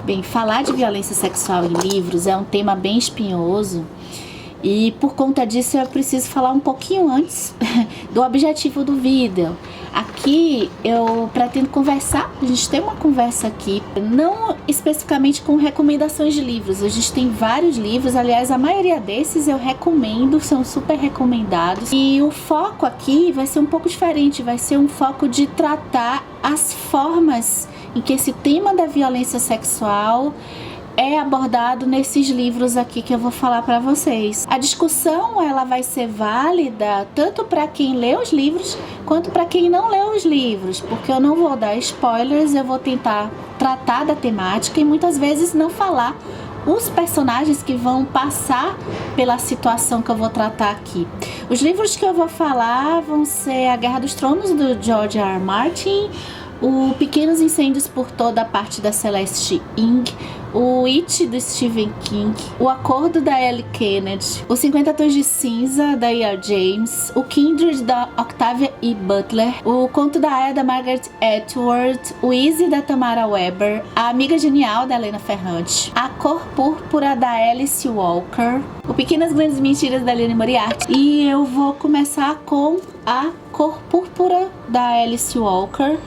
Bem, falar de violência sexual em livros é um tema bem espinhoso e por conta disso eu preciso falar um pouquinho antes do objetivo do vídeo. Aqui eu pretendo conversar, a gente tem uma conversa aqui, não especificamente com recomendações de livros. A gente tem vários livros, aliás, a maioria desses eu recomendo, são super recomendados. E o foco aqui vai ser um pouco diferente, vai ser um foco de tratar as formas em que esse tema da violência sexual é abordado nesses livros aqui que eu vou falar para vocês. A discussão ela vai ser válida tanto para quem lê os livros quanto para quem não lê os livros, porque eu não vou dar spoilers, eu vou tentar tratar da temática e muitas vezes não falar os personagens que vão passar pela situação que eu vou tratar aqui. Os livros que eu vou falar vão ser A Guerra dos Tronos, do George R. R. Martin, o Pequenos Incêndios por Toda a Parte, da Celeste Ng, o It, do Stephen King, O Acordo, da Ellie Kennedy, Os 50 Tons de Cinza, da E.R. James, o Kindred, da Octavia E. Butler, o Conto da Aya, da Margaret Atwood, o Easy, da Tamara Weber, A Amiga Genial, da Helena Ferrante, A Cor Púrpura, da Alice Walker, o Pequenas Grandes Mentiras, da Liane Moriarty. E eu vou começar com A Cor Púrpura, da Alice Walker,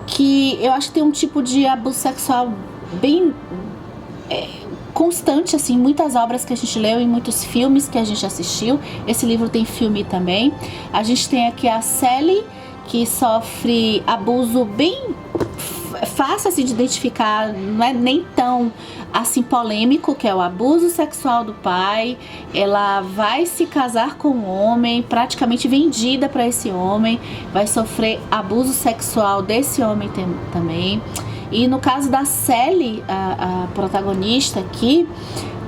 que eu acho que tem um tipo de abuso sexual bem constante, assim, muitas obras que a gente leu e muitos filmes que a gente assistiu. Esse livro tem filme também. A gente tem aqui a Sally, que sofre abuso bem fácil assim de identificar, não é nem tão assim polêmico, que é o abuso sexual do pai. Ela vai se casar com um homem, praticamente vendida para esse homem, vai sofrer abuso sexual desse homem também. E no caso da Sally, a protagonista aqui,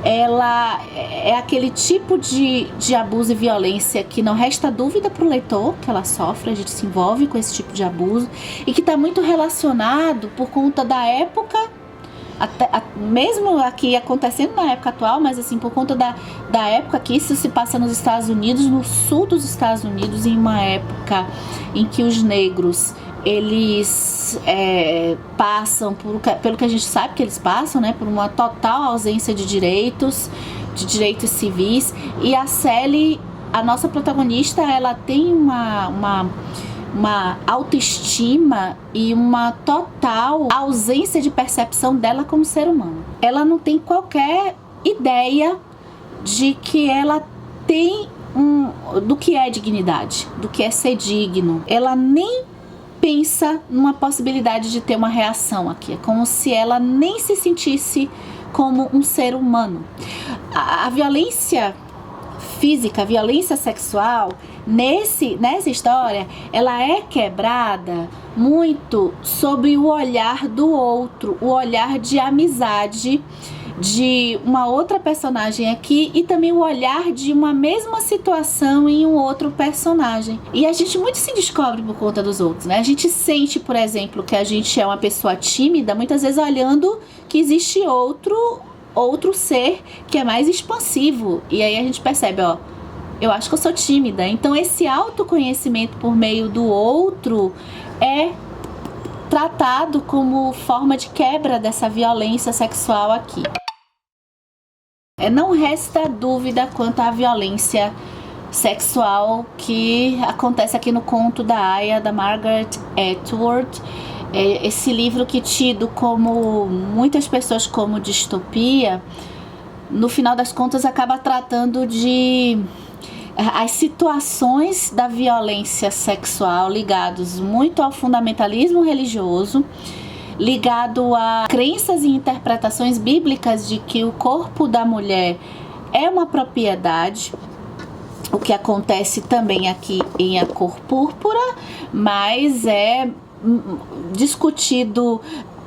ela é aquele tipo de abuso e violência que não resta dúvida para o leitor que ela sofre, a gente se envolve com esse tipo de abuso e que está muito relacionado por conta da época, mesmo aqui acontecendo na época atual, mas assim, por conta da época que isso se passa nos Estados Unidos, no sul dos Estados Unidos, em uma época em que os negros eles passam pelo que a gente sabe que eles passam, né, por uma total ausência de direitos civis. E a Sally, a nossa protagonista, ela tem uma autoestima e uma total ausência de percepção dela como ser humano. Ela não tem qualquer ideia de que ela tem do que é dignidade, do que é ser digno. Ela nem pensa numa possibilidade de ter uma reação aqui. É como se ela nem se sentisse como um ser humano. A violência física, a violência sexual, nessa história, ela é quebrada muito sobre o olhar do outro, o olhar de amizade de uma outra personagem aqui e também o olhar de uma mesma situação em um outro personagem. E a gente muito se descobre por conta dos outros, né? A gente sente, por exemplo, que a gente é uma pessoa tímida, muitas vezes olhando que existe outro ser que é mais expansivo. E aí a gente percebe, ó, eu acho que eu sou tímida. Então esse autoconhecimento por meio do outro é tratado como forma de quebra dessa violência sexual aqui. Não resta dúvida quanto à violência sexual que acontece aqui no Conto da Aya, da Margaret Atwood. Esse livro que tido como muitas pessoas como distopia, no final das contas acaba tratando de as situações da violência sexual ligados muito ao fundamentalismo religioso, ligado a crenças e interpretações bíblicas de que o corpo da mulher é uma propriedade, o que acontece também aqui em A Cor Púrpura, mas é discutido,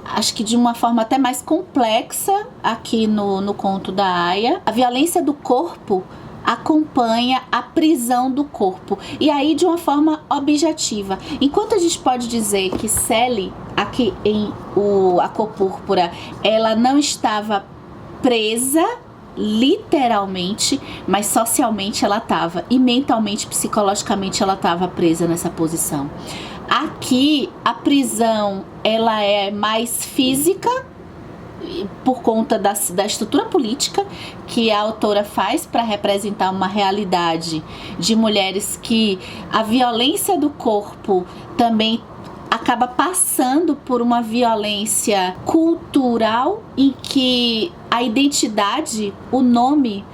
acho que de uma forma até mais complexa aqui no Conto da Aya. A violência do corpo acompanha a prisão do corpo, e aí de uma forma objetiva. Enquanto a gente pode dizer que Sally, aqui em A Cor Púrpura, ela não estava presa literalmente, mas socialmente ela estava, e mentalmente, psicologicamente ela estava presa nessa posição. Aqui a prisão ela é mais física, por conta da estrutura política que a autora faz para representar uma realidade de mulheres que a violência do corpo também acaba passando por uma violência cultural em que a identidade, o nome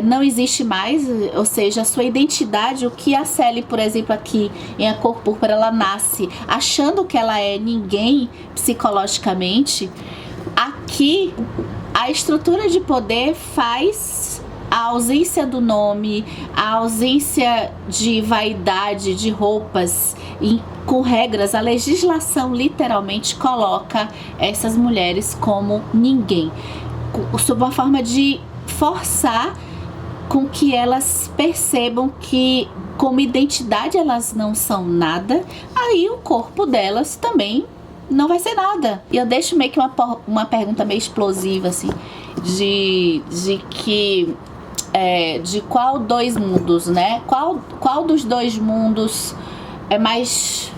não existe mais, ou seja, a sua identidade, o que a Sally, por exemplo, aqui em A Cor Púrpura, ela nasce achando que ela é ninguém psicologicamente. Aqui, a estrutura de poder faz a ausência do nome, a ausência de vaidade, de roupas, com regras, a legislação literalmente coloca essas mulheres como ninguém, sob uma forma de forçar com que elas percebam que, como identidade, elas não são nada, aí o corpo delas também não vai ser nada. E eu deixo meio que uma pergunta meio explosiva, assim, de que de qual dois mundos, né? Qual dos dois mundos é mais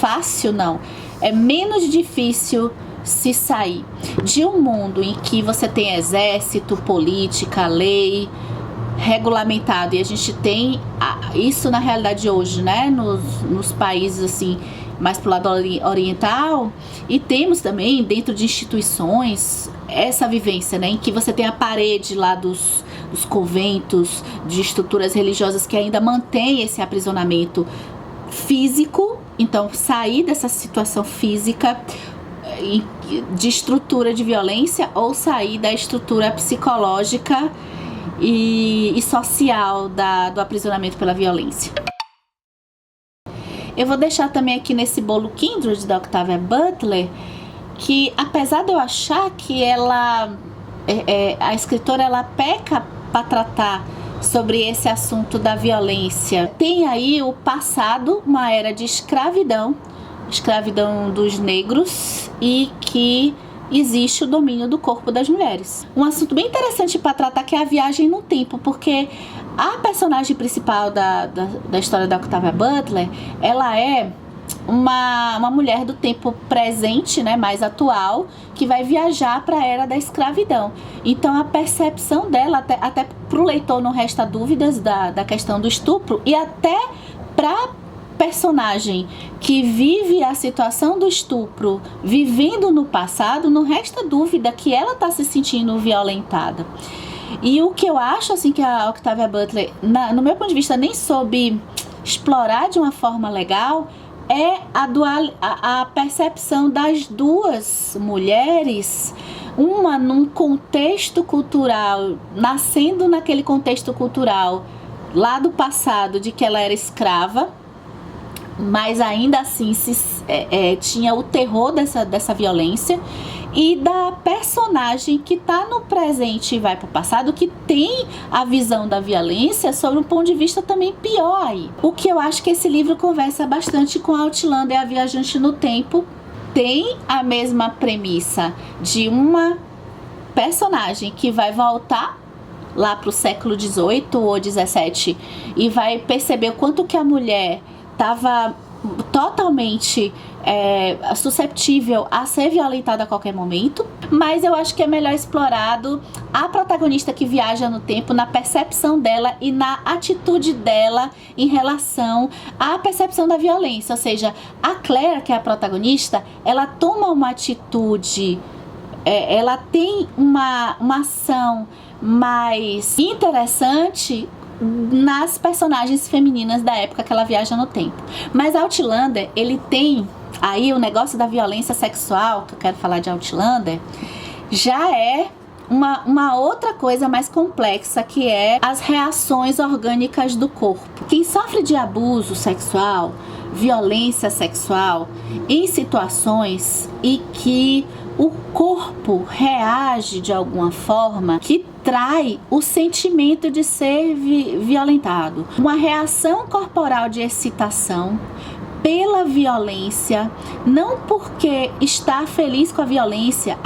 fácil? Não, é menos difícil se sair de um mundo em que você tem exército, política, lei regulamentado, e a gente tem isso na realidade hoje, né, nos países assim mais pro lado oriental, e temos também dentro de instituições essa vivência, né, em que você tem a parede lá dos conventos, de estruturas religiosas que ainda mantém esse aprisionamento físico. Então, sair dessa situação física de estrutura de violência, ou sair da estrutura psicológica e social do aprisionamento pela violência. Eu vou deixar também aqui nesse bolo Kindred da Octavia Butler, que apesar de eu achar que a escritora ela peca para tratar sobre esse assunto da violência, tem aí o passado, uma era de escravidão dos negros, e que existe o domínio do corpo das mulheres. Um assunto bem interessante para tratar, que é a viagem no tempo, porque a personagem principal da história da Octavia Butler, ela é uma mulher do tempo presente, né, mais atual, que vai viajar para a era da escravidão. Então a percepção dela, até para o leitor não resta dúvidas da questão do estupro, e até para personagem que vive a situação do estupro vivendo no passado, não resta dúvida que ela está se sentindo violentada. E o que eu acho assim que a Octavia Butler, no meu ponto de vista, nem soube explorar de uma forma legal, é a percepção das duas mulheres, uma num contexto cultural, nascendo naquele contexto cultural lá do passado, de que ela era escrava, mas ainda assim tinha o terror dessa violência, e da personagem que está no presente e vai para o passado, que tem a visão da violência sobre um ponto de vista também pior aí. O que eu acho que esse livro conversa bastante com Outlander, A Viajante no Tempo. Tem a mesma premissa de uma personagem que vai voltar lá para o século XVIII ou XVII e vai perceber o quanto que a mulher estava totalmente susceptível a ser violentada a qualquer momento. Mas eu acho que é melhor explorado a protagonista que viaja no tempo, na percepção dela e na atitude dela em relação à percepção da violência. Ou seja, a Claire, que é a protagonista, ela toma uma atitude, ela tem uma ação mais interessante nas personagens femininas da época que ela viaja no tempo. Mas Outlander, ele tem aí o negócio da violência sexual, que eu quero falar de Outlander, já é uma outra coisa mais complexa, que é as reações orgânicas do corpo. Quem sofre de abuso sexual, violência sexual, em situações em que o corpo reage de alguma forma que trai o sentimento de ser violentado, uma reação corporal de excitação pela violência, não porque está feliz com a violência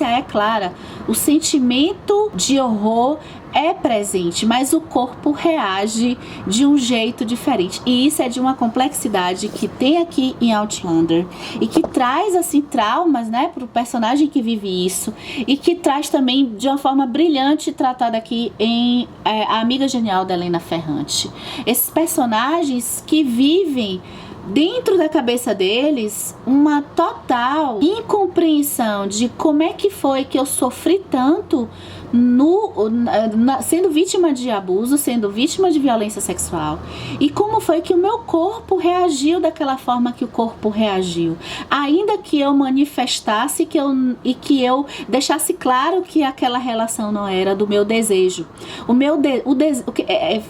é clara, o sentimento de horror é presente, mas o corpo reage de um jeito diferente. E isso é de uma complexidade que tem aqui em Outlander e que traz assim traumas, né, para o personagem que vive isso, e que traz também de uma forma brilhante tratada aqui em A Amiga Genial da Helena Ferrante. Esses personagens que vivem dentro da cabeça deles uma total incompreensão de como é que foi que eu sofri tanto sendo vítima de abuso, sendo vítima de violência sexual, e como foi que o meu corpo reagiu daquela forma que o corpo reagiu, ainda que eu manifestasse e que eu deixasse claro que aquela relação não era do meu desejo.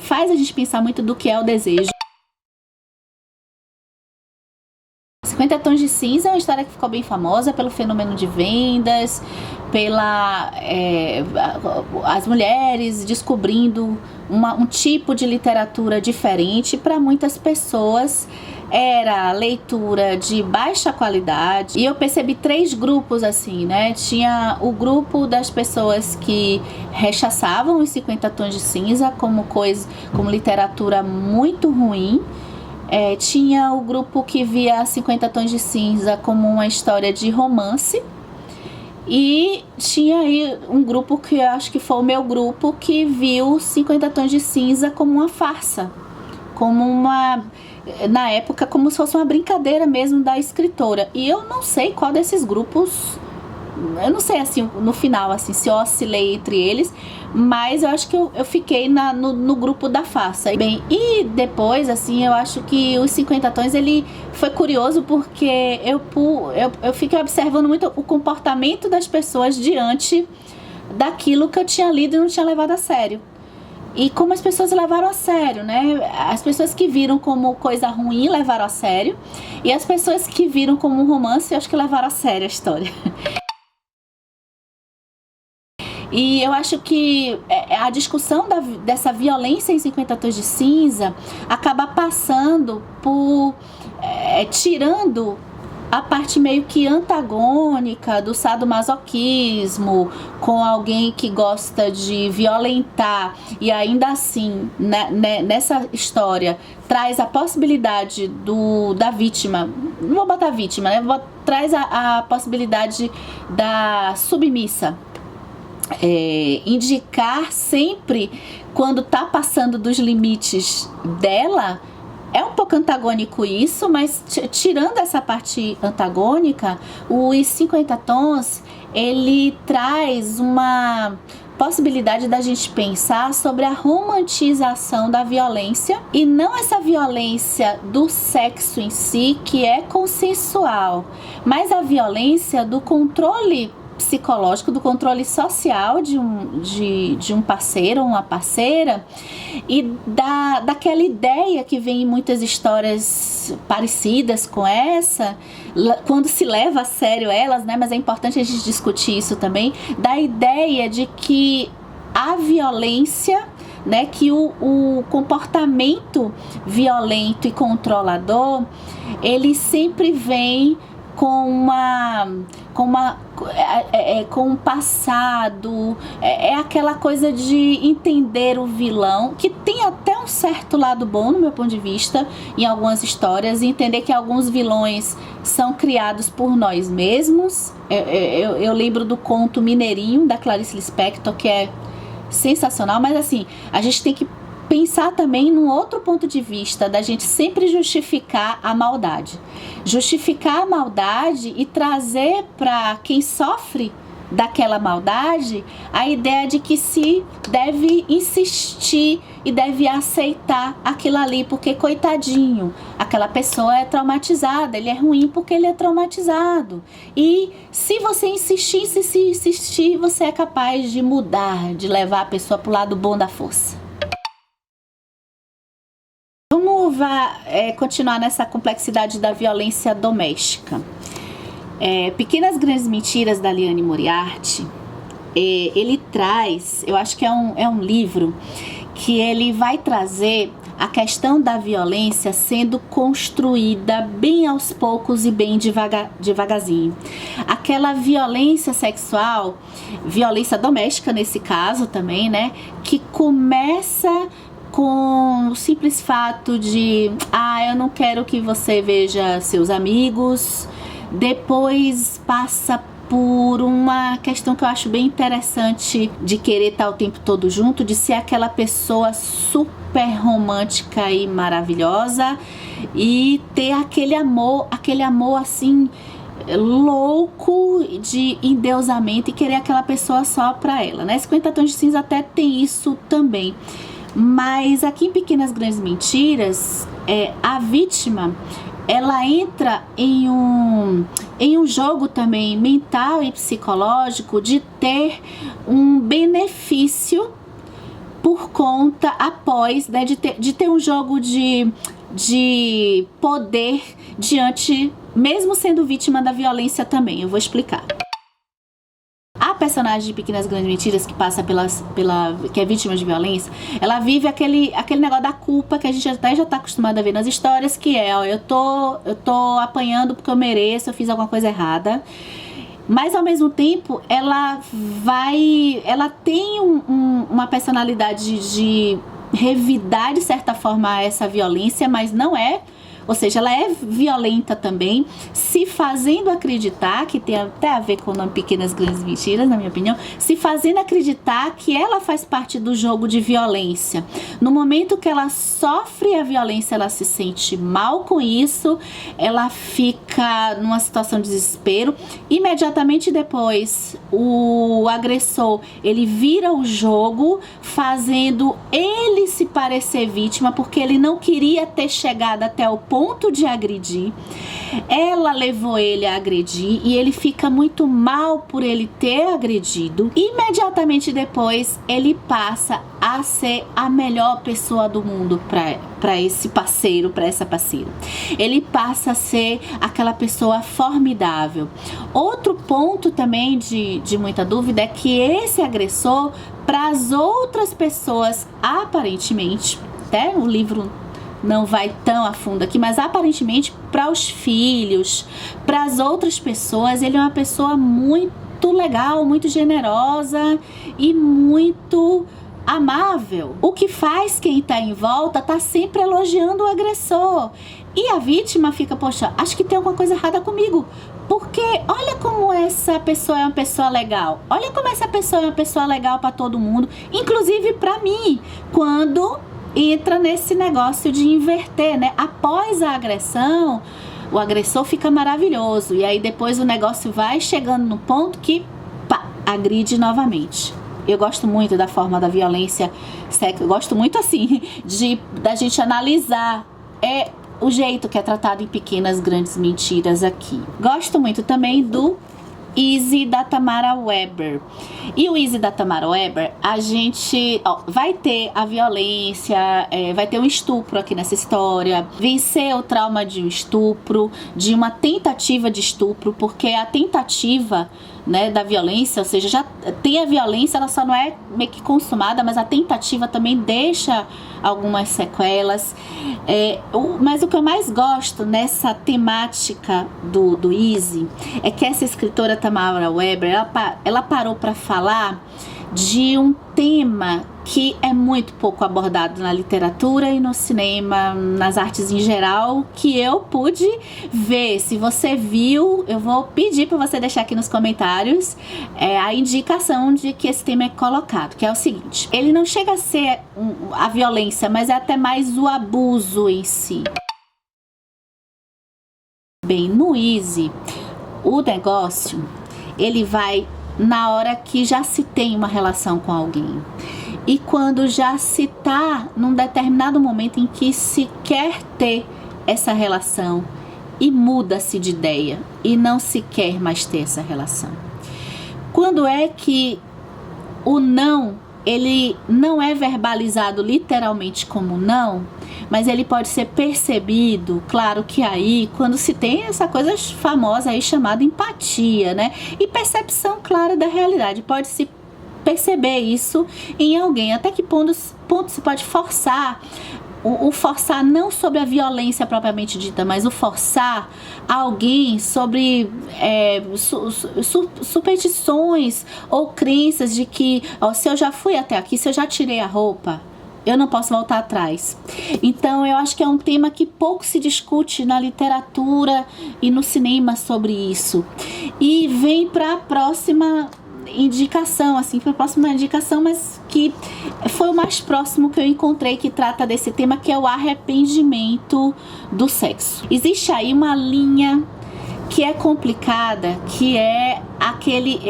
Faz a gente pensar muito do que é o desejo. 50 Tons de Cinza é uma história que ficou bem famosa pelo fenômeno de vendas, as mulheres descobrindo um tipo de literatura diferente. Para muitas pessoas era leitura de baixa qualidade, e eu percebi 3 grupos assim, né? Tinha o grupo das pessoas que rechaçavam os 50 Tons de Cinza como literatura muito ruim. Tinha o grupo que via 50 Tons de Cinza como uma história de romance, e tinha aí um grupo que eu acho que foi o meu grupo, que viu 50 Tons de Cinza como uma farsa, na época, como se fosse uma brincadeira mesmo da escritora. E eu não sei qual desses grupos, eu não sei assim, no final, assim, se eu oscilei entre eles, mas eu acho que eu fiquei no grupo da farsa. Bem, e depois, assim, eu acho que os 50 Tons, ele foi curioso porque eu fiquei observando muito o comportamento das pessoas diante daquilo que eu tinha lido e não tinha levado a sério. E como as pessoas levaram a sério, né? As pessoas que viram como coisa ruim levaram a sério, e as pessoas que viram como um romance, eu acho que levaram a sério a história. E eu acho que a discussão dessa violência em 50 Tons de Cinza acaba passando por tirando a parte meio que antagônica do sadomasoquismo, com alguém que gosta de violentar, e ainda assim, nessa história, traz a possibilidade da vítima, não vou botar vítima, né? Traz a possibilidade da submissa. Indicar sempre quando tá passando dos limites dela. É um pouco antagônico isso, mas tirando essa parte antagônica, os 50 Tons, ele traz uma possibilidade da gente pensar sobre a romantização da violência, e não essa violência do sexo em si, que é consensual, mas a violência do controle psicológico, do controle social de um parceiro ou uma parceira, e daquela ideia que vem em muitas histórias parecidas com essa, quando se leva a sério elas, né? Mas é importante a gente discutir isso também, da ideia de que a violência, né, que o comportamento violento e controlador, ele sempre vem com um passado, aquela coisa de entender o vilão, que tem até um certo lado bom no meu ponto de vista em algumas histórias, e entender que alguns vilões são criados por nós mesmos. Eu lembro do conto Mineirinho, da Clarice Lispector, que é sensacional, mas assim, a gente tem que pensar também num outro ponto de vista, da gente sempre justificar a maldade. Justificar a maldade e trazer para quem sofre daquela maldade a ideia de que se deve insistir e deve aceitar aquilo ali, porque coitadinho, aquela pessoa é traumatizada, ele é ruim porque ele é traumatizado. E se você insistir, você é capaz de mudar, de levar a pessoa para o lado bom da força. Vamos continuar nessa complexidade da violência doméstica. Pequenas Grandes Mentiras, da Liane Moriarty, ele traz, eu acho que é um livro que ele vai trazer a questão da violência sendo construída bem aos poucos e bem devagarzinho. Aquela violência sexual, violência doméstica nesse caso também, né? Que começa com o simples fato de, eu não quero que você veja seus amigos. Depois passa por uma questão que eu acho bem interessante de querer estar o tempo todo junto, de ser aquela pessoa super romântica e maravilhosa e ter aquele amor assim louco de endeusamento e querer aquela pessoa só pra ela, né? 50 Tons de Cinza até tem isso também. Mas aqui em Pequenas Grandes Mentiras, a vítima, ela entra em um jogo também mental e psicológico de ter um benefício por conta após, né, de ter um jogo de poder diante, mesmo sendo vítima da violência também. Eu vou explicar. A personagem de Pequenas Grandes Mentiras, que passa que é vítima de violência, ela vive aquele negócio da culpa que a gente até já tá acostumado a ver nas histórias, que é, eu tô apanhando porque eu mereço, eu fiz alguma coisa errada. Mas ao mesmo tempo, ela tem uma personalidade de revidar de certa forma essa violência, mas não é. Ou seja, ela é violenta também, se fazendo acreditar, que tem até a ver com o nome Pequenas Grandes Mentiras, na minha opinião, se fazendo acreditar que ela faz parte do jogo de violência. No momento que ela sofre a violência, ela se sente mal com isso, ela fica numa situação de desespero. Imediatamente depois, o agressor, ele vira o jogo, fazendo ele se parecer vítima, porque ele não queria ter chegado até o ponto de agredir. Ela levou ele a agredir e ele fica muito mal por ele ter agredido. Imediatamente depois, ele passa a ser a melhor pessoa do mundo para esse parceiro, para essa parceira. Ele passa a ser aquela pessoa formidável. Outro ponto também de muita dúvida é que esse agressor, para as outras pessoas, aparentemente, até o livro não vai tão a fundo aqui, mas aparentemente para os filhos, para as outras pessoas, ele é uma pessoa muito legal, muito generosa e muito amável. O que faz quem tá em volta tá sempre elogiando o agressor. E a vítima fica, poxa, acho que tem alguma coisa errada comigo. Porque olha como essa pessoa é uma pessoa legal. Olha como essa pessoa é uma pessoa legal para todo mundo, inclusive para mim. Quando entra nesse negócio de inverter, né? Após a agressão, o agressor fica maravilhoso. E aí depois o negócio vai chegando no ponto que, agride novamente. Eu gosto muito da forma da violência sexual. Gosto muito, assim, da gente analisar o jeito que é tratado em Pequenas Grandes Mentiras aqui. Gosto muito também do Easy da Tamara Weber. E o Easy da Tamara Weber, a gente vai ter a violência, vai ter um estupro aqui nessa história, vencer o trauma de um estupro, de uma tentativa de estupro, porque a tentativa, né, da violência, ou seja, já tem a violência, ela só não é meio que consumada, mas a tentativa também deixa algumas sequelas. Mas o que eu mais gosto nessa temática do Easy é que essa escritora Tamara Weber, ela parou para falar de um tema que é muito pouco abordado na literatura e no cinema, nas artes em geral, que eu pude ver. Se você viu, eu vou pedir para você deixar aqui nos comentários a indicação de que esse tema é colocado, que é o seguinte: ele não chega a ser a violência, mas é até mais o abuso em si. Bem, no Easy, o negócio, ele vai na hora que já se tem uma relação com alguém. E quando já se tá num determinado momento em que se quer ter essa relação e muda-se de ideia e não se quer mais ter essa relação. Quando é que o não, ele não é verbalizado literalmente como não, mas ele pode ser percebido, claro que aí, quando se tem essa coisa famosa aí chamada empatia, né? E percepção clara da realidade, pode-se perceber isso em alguém. Até que ponto se pode forçar o forçar não sobre a violência propriamente dita, mas o forçar alguém sobre superstições ou crenças de que, ó, se eu já fui até aqui, se eu já tirei a roupa, eu não posso voltar atrás. Então eu acho que é um tema que pouco se discute na literatura e no cinema sobre isso. E vem para a próxima indicação, mas que foi o mais próximo que eu encontrei que trata desse tema, que é o arrependimento do sexo. Existe aí uma linha que é complicada, que é aquele,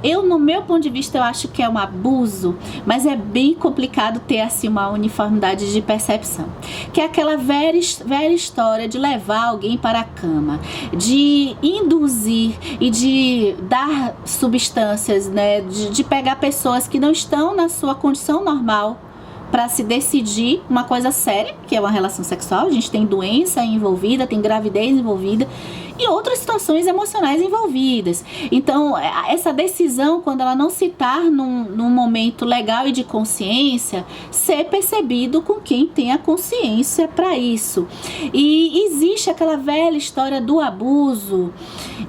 eu no meu ponto de vista eu acho que é um abuso, mas é bem complicado ter assim uma uniformidade de percepção, que é aquela velha história de levar alguém para a cama, de induzir e de dar substâncias, né, de pegar pessoas que não estão na sua condição normal para se decidir uma coisa séria, que é uma relação sexual. A gente tem doença envolvida, tem gravidez envolvida e outras situações emocionais envolvidas. Então, essa decisão, quando ela não se está num momento legal e de consciência, ser percebido com quem tem a consciência para isso. E existe aquela velha história do abuso,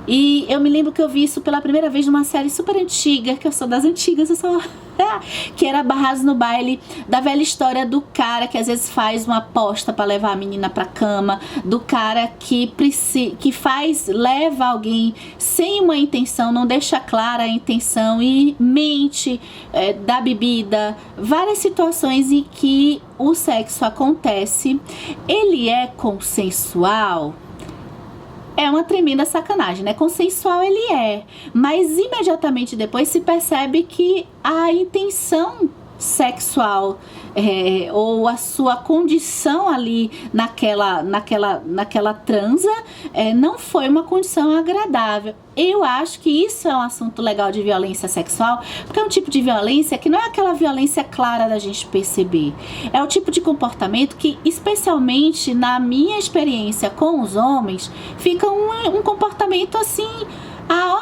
e eu me lembro que eu vi isso pela primeira vez numa série super antiga, que eu sou das antigas, eu sou... que era Barrados no Baile, da velha história do cara que às vezes faz uma aposta para levar a menina pra cama, do cara que leva alguém sem uma intenção, não deixa clara a intenção e mente, dá bebida, várias situações em que o sexo acontece. Ele é consensual? É uma tremenda sacanagem, né? Consensual ele é, mas imediatamente depois se percebe que a intenção sexual ou a sua condição ali naquela transa não foi uma condição agradável. Eu acho que isso é um assunto legal de violência sexual, porque é um tipo de violência que não é aquela violência clara da gente perceber. É o tipo de comportamento que, especialmente na minha experiência com os homens, fica um comportamento assim...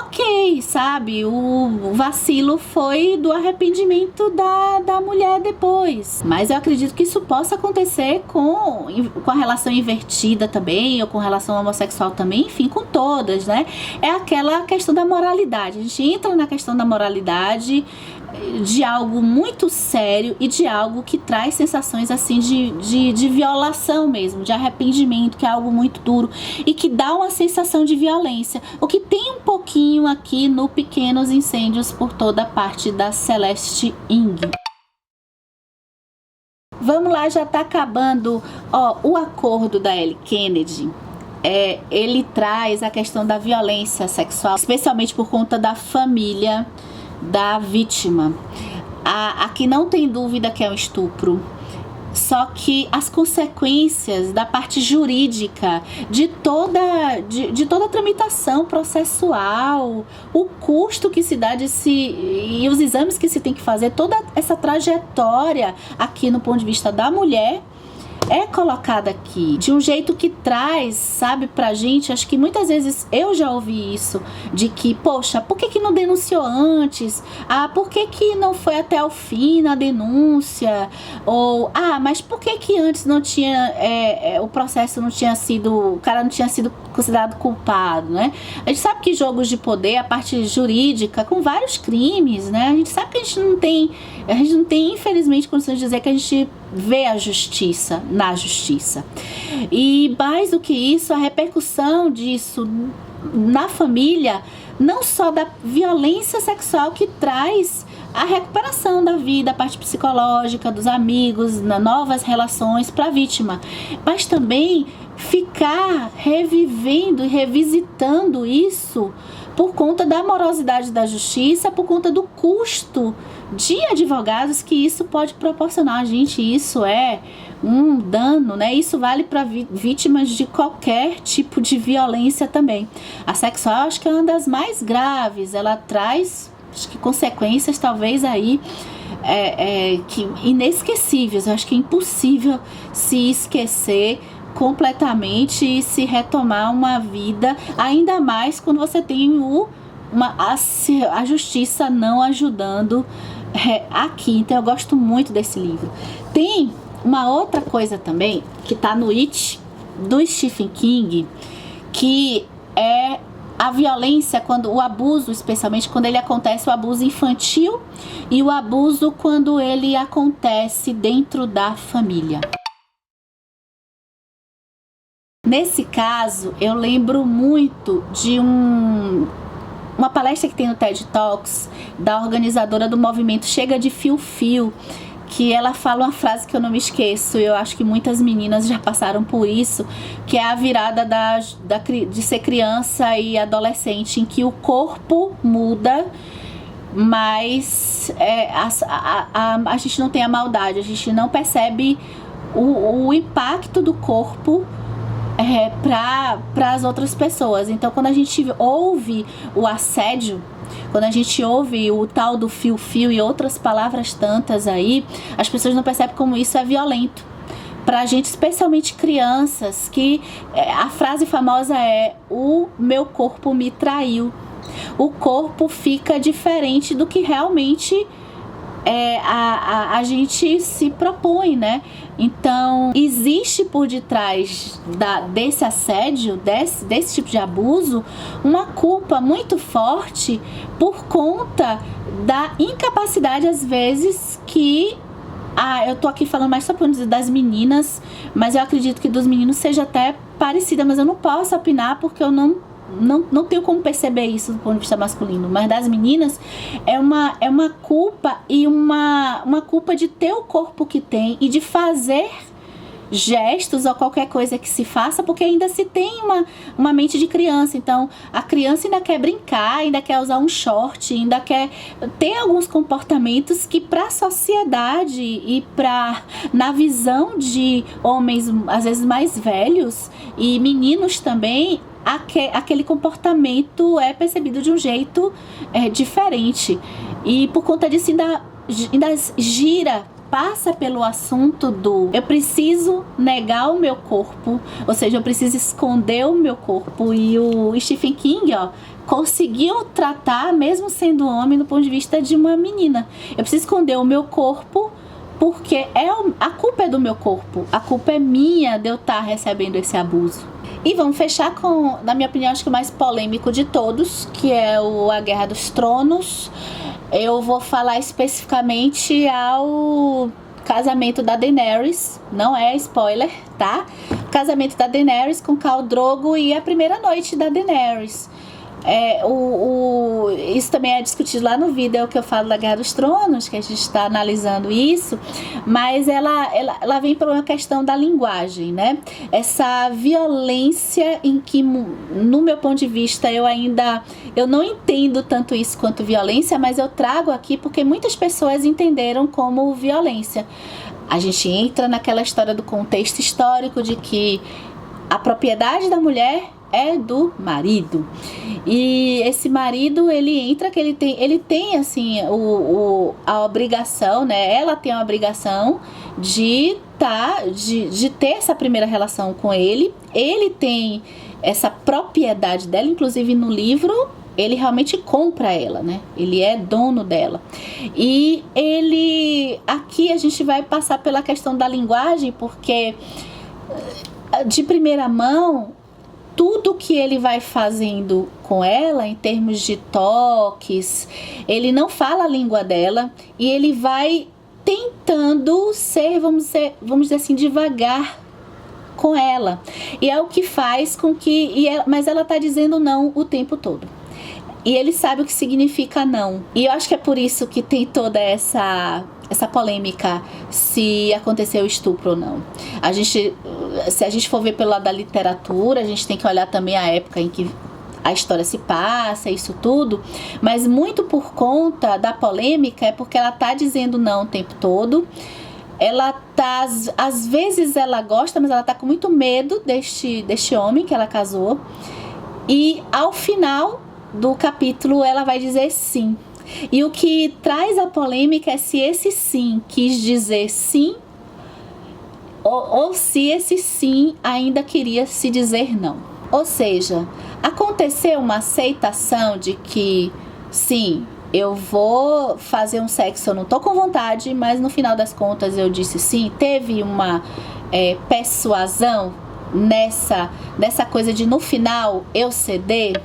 ok, sabe? O vacilo foi do arrependimento da mulher depois. Mas eu acredito que isso possa acontecer com a relação invertida também, ou com relação homossexual também, enfim, com todas, né? É aquela questão da moralidade. A gente entra na questão da moralidade de algo muito sério e de algo que traz sensações assim de violação mesmo, de arrependimento, que é algo muito duro e que dá uma sensação de violência, o que tem um pouquinho aqui no Pequenos Incêndios por Toda Parte da Celeste Ng. Vamos lá, já tá acabando. O acordo da Ellie Kennedy, ele traz a questão da violência sexual, especialmente por conta da família da vítima. Aqui não tem dúvida que é um estupro, só que as consequências da parte jurídica de toda a tramitação processual, o custo que se dá e os exames que se tem que fazer, toda essa trajetória aqui no ponto de vista da mulher é colocada aqui de um jeito que traz, sabe, pra gente. Acho que muitas vezes eu já ouvi isso, de que, poxa, por que não denunciou antes? Por que não foi até o fim na denúncia? Ou, mas por que antes não tinha, o processo não tinha sido, o cara não tinha sido considerado culpado, né? A gente sabe que jogos de poder, a parte jurídica, com vários crimes, né? A gente sabe que a gente não tem, infelizmente, condições de dizer que a gente vê a justiça na justiça. E mais do que isso, a repercussão disso na família, não só da violência sexual que traz a recuperação da vida, a parte psicológica, dos amigos, novas relações para a vítima, mas também ficar revivendo e revisitando isso por conta da morosidade da justiça, por conta do custo de advogados que isso pode proporcionar. Gente, isso é um dano, né? Isso vale para vítimas de qualquer tipo de violência também. A sexual, acho que é uma das mais graves. Ela traz, acho que, consequências talvez aí que inesquecíveis. Eu acho que é impossível se esquecer completamente e se retomar uma vida, ainda mais quando você tem a justiça não ajudando aqui. Então eu gosto muito desse livro. Tem Uma outra coisa também, que tá no It, do Stephen King, que é a violência, quando o abuso, especialmente quando ele acontece, o abuso infantil e o abuso quando ele acontece dentro da família. Nesse caso, eu lembro muito de uma palestra que tem no TED Talks da organizadora do movimento Chega de Fio Fio, que ela fala uma frase que eu não me esqueço, eu acho que muitas meninas já passaram por isso, que é a virada de ser criança e adolescente, em que o corpo muda, mas a gente não tem a maldade, a gente não percebe o impacto do corpo para as outras pessoas. Então, quando a gente ouve o assédio, quando a gente ouve o tal do fio-fio e outras palavras tantas aí, as pessoas não percebem como isso é violento. Pra gente, especialmente crianças, que a frase famosa é: o meu corpo me traiu. O corpo fica diferente do que realmente a gente se propõe, né? Então, existe por detrás desse assédio, desse tipo de abuso, uma culpa muito forte por conta da incapacidade, às vezes, que... eu tô aqui falando mais só por dizer das meninas, mas eu acredito que dos meninos seja até parecida, mas eu não posso opinar porque eu não tenho como perceber isso do ponto de vista masculino. Mas das meninas é uma culpa, e uma culpa de ter o corpo que tem e de fazer gestos ou qualquer coisa que se faça, porque ainda se tem uma mente de criança. Então a criança ainda quer brincar, ainda quer usar um short, ainda quer ter alguns comportamentos que para a sociedade e na visão de homens às vezes mais velhos e meninos também, aquele comportamento é percebido de um jeito diferente. E por conta disso ainda passa pelo assunto do eu preciso negar o meu corpo, ou seja, eu preciso esconder o meu corpo. E o Stephen King, conseguiu tratar, mesmo sendo homem, do ponto de vista de uma menina. Eu preciso esconder o meu corpo porque a culpa é do meu corpo, a culpa é minha de eu estar recebendo esse abuso. E vamos fechar com, na minha opinião, acho que o mais polêmico de todos, que é A Guerra dos Tronos. Eu vou falar especificamente ao casamento da Daenerys, não é spoiler, tá? Casamento da Daenerys com Khal Drogo e a primeira noite da Daenerys. Isso também é discutido lá no vídeo que eu falo da Guerra dos Tronos, que a gente está analisando isso, mas ela vem por uma questão da linguagem, né? Essa violência em que, no meu ponto de vista, eu não entendo tanto isso quanto violência, mas eu trago aqui porque muitas pessoas entenderam como violência. A gente entra naquela história do contexto histórico de que a propriedade da mulher é do marido, e esse marido, ele entra que ele tem assim a obrigação, né? Ela tem a obrigação de ter essa primeira relação com ele. Ele tem essa propriedade dela, inclusive no livro ele realmente compra ela, né? Ele é dono dela. E aqui a gente vai passar pela questão da linguagem, porque de primeira mão tudo que ele vai fazendo com ela, em termos de toques, ele não fala a língua dela e ele vai tentando ser, vamos dizer assim, devagar com ela. E é o que faz com que... mas ela tá dizendo não o tempo todo. E ele sabe o que significa não. E eu acho que é por isso que tem toda essa polêmica se aconteceu estupro ou não. Se a gente for ver pelo lado da literatura, a gente tem que olhar também a época em que a história se passa, isso tudo, mas muito por conta da polêmica é porque ela tá dizendo não o tempo todo. Ela tá, às vezes ela gosta, mas ela tá com muito medo deste homem que ela casou, e ao final do capítulo ela vai dizer sim. E o que traz a polêmica é se esse sim quis dizer sim ou se esse sim ainda queria se dizer não. Ou seja, aconteceu uma aceitação de que sim, eu vou fazer um sexo, eu não tô com vontade, mas no final das contas eu disse sim. Teve uma persuasão nessa coisa de no final eu ceder.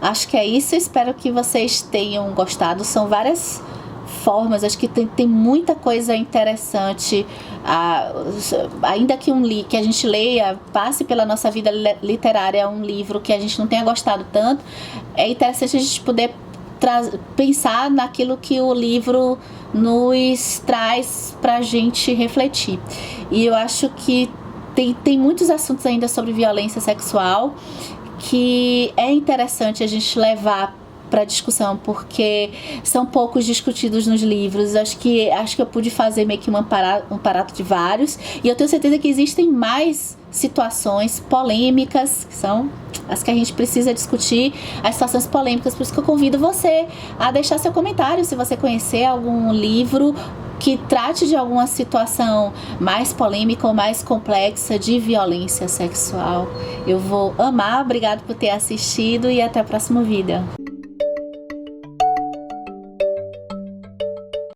Acho que é isso, espero que vocês tenham gostado. São várias formas, acho que tem muita coisa interessante. Ainda que que a gente leia, passe pela nossa vida literária um livro que a gente não tenha gostado tanto, é interessante a gente poder pensar naquilo que o livro nos traz pra gente refletir. E eu acho que tem muitos assuntos ainda sobre violência sexual que é interessante a gente levar para discussão, porque são poucos discutidos nos livros. Acho que eu pude fazer meio que um aparato de vários, e eu tenho certeza que existem mais situações polêmicas, que são as que a gente precisa discutir, as situações polêmicas. Por isso que eu convido você a deixar seu comentário, se você conhecer algum livro que trate de alguma situação mais polêmica ou mais complexa de violência sexual. Eu vou amar. Obrigado por ter assistido e até o próximo vídeo.